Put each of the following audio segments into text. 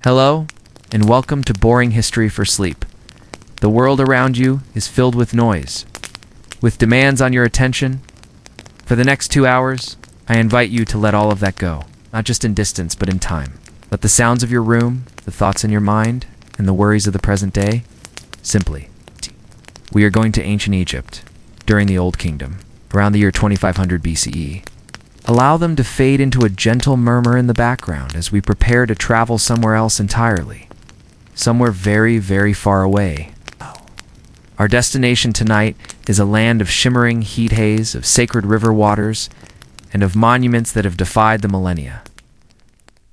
Hello, and welcome to Boring History for Sleep. The world around you is filled with noise, with demands on your attention. For the next 2 hours, I invite you to let all of that go, not just in distance, but in time. Let the sounds of your room, the thoughts in your mind, and the worries of the present day, simply. We are going to ancient Egypt, during the Old Kingdom, around the year 2500 BCE. Allow them to fade into a gentle murmur in the background as we prepare to travel somewhere else entirely. Somewhere very, very far away. Our destination tonight is a land of shimmering heat haze, of sacred river waters, and of monuments that have defied the millennia.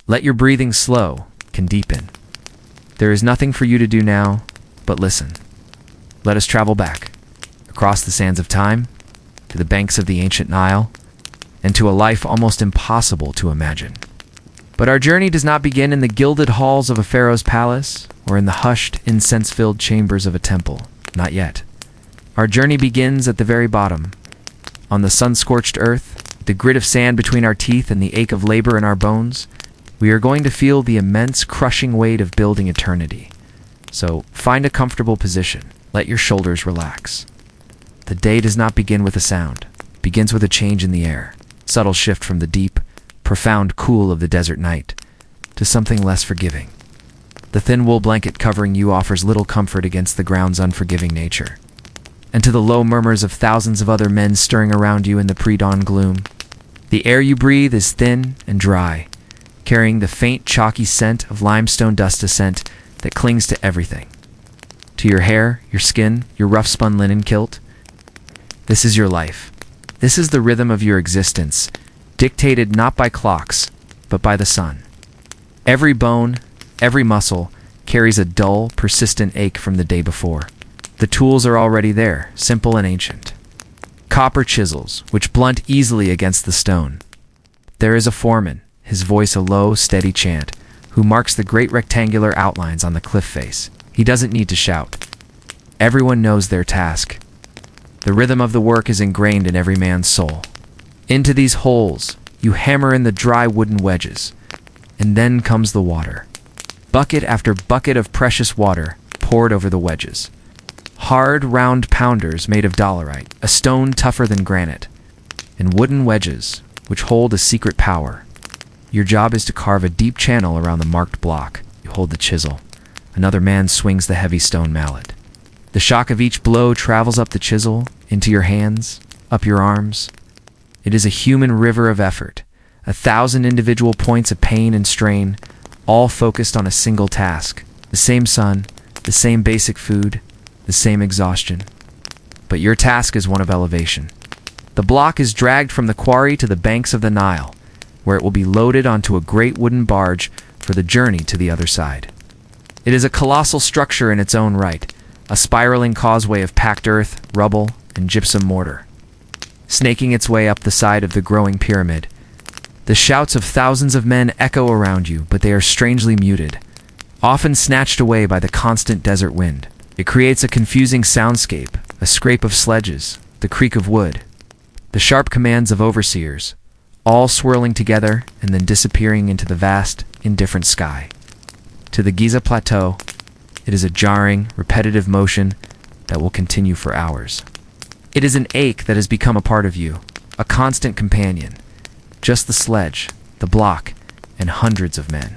Let your breathing slow, can deepen. There is nothing for you to do now, but listen. Let us travel back, across the sands of time, to the banks of the ancient Nile, and to a life almost impossible to imagine. But our journey does not begin in the gilded halls of a pharaoh's palace, or in the hushed, incense-filled chambers of a temple. Not yet. Our journey begins at the very bottom. On the sun-scorched earth, the grit of sand between our teeth and the ache of labor in our bones, we are going to feel the immense, crushing weight of building eternity. So, find a comfortable position. Let your shoulders relax. The day does not begin with a sound. It begins with a change in the air. Subtle shift from the deep, profound cool of the desert night to something less forgiving. The thin wool blanket covering you offers little comfort against the ground's unforgiving nature. And to the low murmurs of thousands of other men stirring around you in the pre-dawn gloom, the air you breathe is thin and dry, carrying the faint, chalky scent of limestone dust ascent that clings to everything. To your hair, your skin, your rough-spun linen kilt. This is your life. This is the rhythm of your existence, dictated not by clocks, but by the sun. Every bone, every muscle, carries a dull, persistent ache from the day before. The tools are already there, simple and ancient. Copper chisels, which blunt easily against the stone. There is a foreman, his voice a low, steady chant, who marks the great rectangular outlines on the cliff face. He doesn't need to shout. Everyone knows their task. The rhythm of the work is ingrained in every man's soul. Into these holes, you hammer in the dry wooden wedges, and then comes the water. Bucket after bucket of precious water poured over the wedges. Hard, round pounders made of dolerite, a stone tougher than granite, and wooden wedges, which hold a secret power. Your job is to carve a deep channel around the marked block. You hold the chisel. Another man swings the heavy stone mallet. The shock of each blow travels up the chisel, into your hands, up your arms. It is a human river of effort, 1,000 individual points of pain and strain, all focused on a single task. The same sun, the same basic food, the same exhaustion. But your task is one of elevation. The block is dragged from the quarry to the banks of the Nile, where it will be loaded onto a great wooden barge for the journey to the other side. It is a colossal structure in its own right, a spiraling causeway of packed earth, rubble, and gypsum mortar. Snaking its way up the side of the growing pyramid, the shouts of thousands of men echo around you, but they are strangely muted, often snatched away by the constant desert wind. It creates a confusing soundscape, a scrape of sledges, the creak of wood, the sharp commands of overseers, all swirling together and then disappearing into the vast, indifferent sky. To the Giza Plateau, it is a jarring, repetitive motion that will continue for hours. It is an ache that has become a part of you, a constant companion. Just the sledge, the block, and hundreds of men.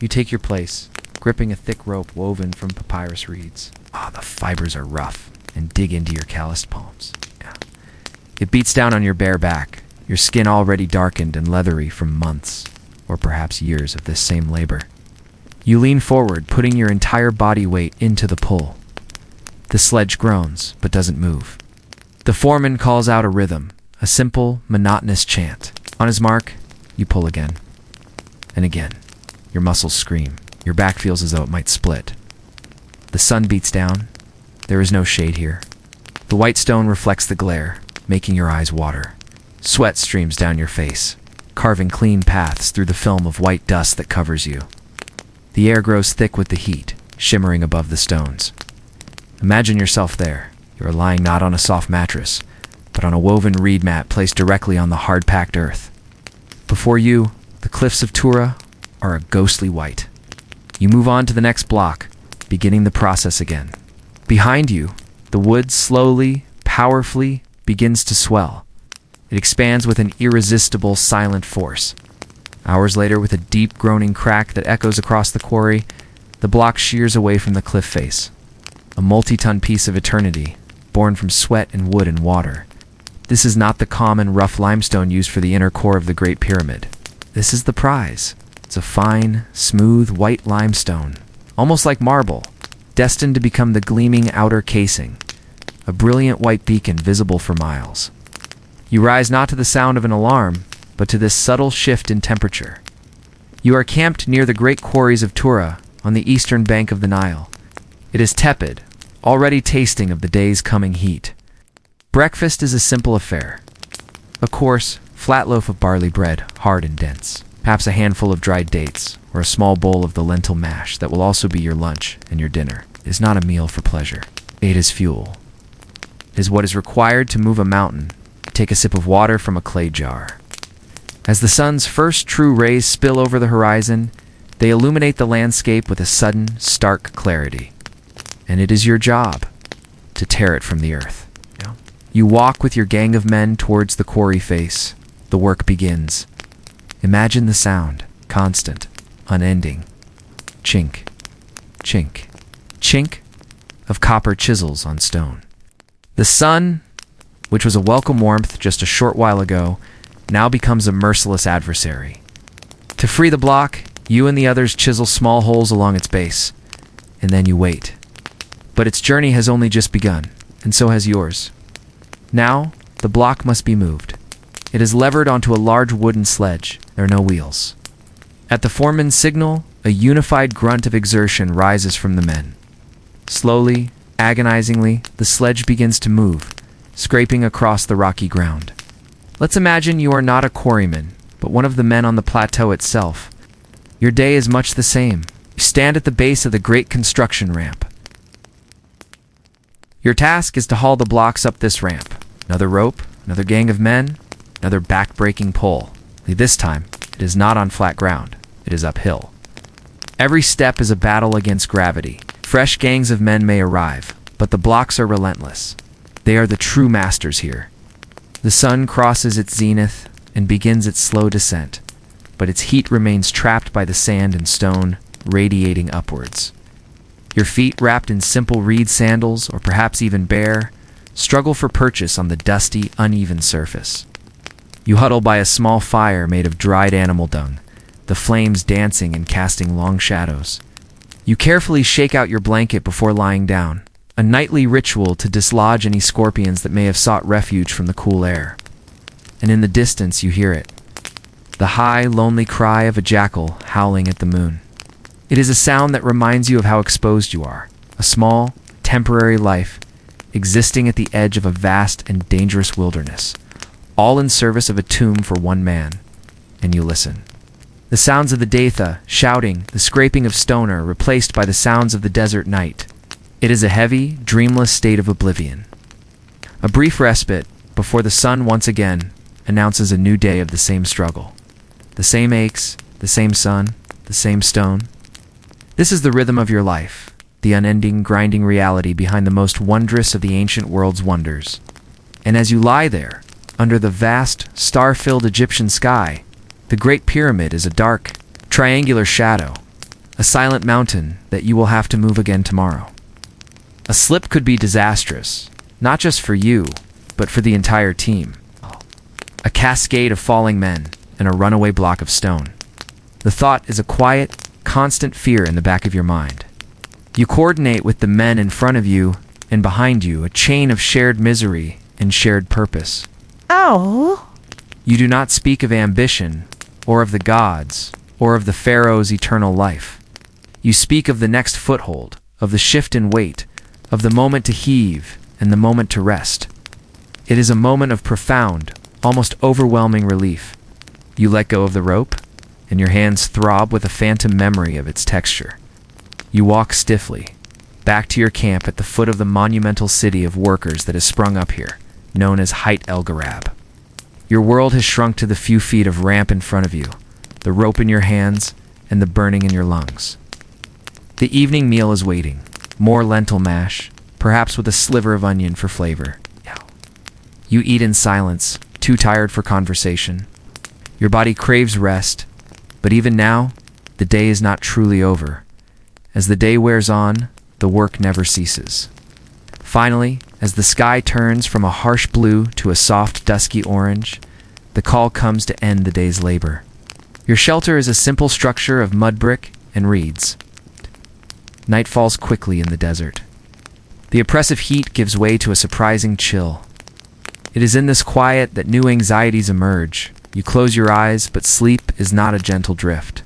You take your place, gripping a thick rope woven from papyrus reeds. The fibers are rough and dig into your calloused palms. It beats down on your bare back, your skin already darkened and leathery from months, or perhaps years of this same labor. You lean forward, putting your entire body weight into the pull. The sledge groans, but doesn't move. The foreman calls out a rhythm, a simple, monotonous chant. On his mark, you pull again. And again. Your muscles scream. Your back feels as though it might split. The sun beats down. There is no shade here. The white stone reflects the glare, making your eyes water. Sweat streams down your face, carving clean paths through the film of white dust that covers you. The air grows thick with the heat, shimmering above the stones. Imagine yourself there. You are lying not on a soft mattress, but on a woven reed mat placed directly on the hard-packed earth. Before you, the cliffs of Tura are a ghostly white. You move on to the next block, beginning the process again. Behind you, the wood slowly, powerfully begins to swell. It expands with an irresistible, silent force. Hours later, with a deep groaning crack that echoes across the quarry, the block shears away from the cliff face. A multi-ton piece of eternity, born from sweat and wood and water. This is not the common rough limestone used for the inner core of the Great Pyramid. This is the prize. It's a fine, smooth, white limestone, almost like marble, destined to become the gleaming outer casing, a brilliant white beacon visible for miles. You rise not to the sound of an alarm, but to this subtle shift in temperature. You are camped near the great quarries of Tura, on the eastern bank of the Nile. It is tepid, already tasting of the day's coming heat. Breakfast is a simple affair. A coarse, flat loaf of barley bread, hard and dense. Perhaps a handful of dried dates, or a small bowl of the lentil mash that will also be your lunch and your dinner. It is not a meal for pleasure. It is fuel. It is what is required to move a mountain. Take a sip of water from a clay jar. As the sun's first true rays spill over the horizon, they illuminate the landscape with a sudden, stark clarity. And it is your job to tear it from the earth. You walk with your gang of men towards the quarry face. The work begins. Imagine the sound, constant, unending. Chink, chink, chink of copper chisels on stone. The sun, which was a welcome warmth just a short while ago, now becomes a merciless adversary. To free the block, you and the others chisel small holes along its base, and then you wait. But its journey has only just begun, and so has yours. Now, the block must be moved. It is levered onto a large wooden sledge. There are no wheels. At the foreman's signal, a unified grunt of exertion rises from the men. Slowly, agonizingly, the sledge begins to move, scraping across the rocky ground. Let's imagine you are not a quarryman, but one of the men on the plateau itself. Your day is much the same. You stand at the base of the great construction ramp. Your task is to haul the blocks up this ramp. Another rope, another gang of men, another back-breaking pull. Only this time, it is not on flat ground. It is uphill. Every step is a battle against gravity. Fresh gangs of men may arrive, but the blocks are relentless. They are the true masters here. The sun crosses its zenith and begins its slow descent, but its heat remains trapped by the sand and stone, radiating upwards. Your feet, wrapped in simple reed sandals, or perhaps even bare, struggle for purchase on the dusty, uneven surface. You huddle by a small fire made of dried animal dung, the flames dancing and casting long shadows. You carefully shake out your blanket before lying down, a nightly ritual to dislodge any scorpions that may have sought refuge from the cool air. And in the distance you hear it, the high, lonely cry of a jackal howling at the moon. It is a sound that reminds you of how exposed you are, a small, temporary life, existing at the edge of a vast and dangerous wilderness, all in service of a tomb for one man. And you listen. The sounds of the Datha, shouting, the scraping of stone are replaced by the sounds of the desert night. It is a heavy, dreamless state of oblivion. A brief respite before the sun once again announces a new day of the same struggle. The same aches, the same sun, the same stone. This is the rhythm of your life, the unending, grinding reality behind the most wondrous of the ancient world's wonders. And as you lie there, under the vast, star-filled Egyptian sky, the Great Pyramid is a dark, triangular shadow, a silent mountain that you will have to move again tomorrow. A slip could be disastrous, not just for you, but for the entire team. A cascade of falling men and a runaway block of stone. The thought is a quiet, constant fear in the back of your mind. You coordinate with the men in front of you and behind you, a chain of shared misery and shared purpose. Oh. You do not speak of ambition, or of the gods, or of the pharaoh's eternal life. You speak of the next foothold, of the shift in weight, of the moment to heave and the moment to rest. It is a moment of profound, almost overwhelming relief. You let go of the rope, and your hands throb with a phantom memory of its texture. You walk stiffly, back to your camp at the foot of the monumental city of workers that has sprung up here, known as Heit el-Ghurab. Your world has shrunk to the few feet of ramp in front of you, the rope in your hands, and the burning in your lungs. The evening meal is waiting. More lentil mash, perhaps with a sliver of onion for flavor. You eat in silence, too tired for conversation. Your body craves rest, but even now, the day is not truly over. As the day wears on, the work never ceases. Finally, as the sky turns from a harsh blue to a soft, dusky orange, the call comes to end the day's labor. Your shelter is a simple structure of mud brick and reeds. Night falls quickly in the desert. The oppressive heat gives way to a surprising chill. It is in this quiet that new anxieties emerge. You close your eyes, but sleep is not a gentle drift.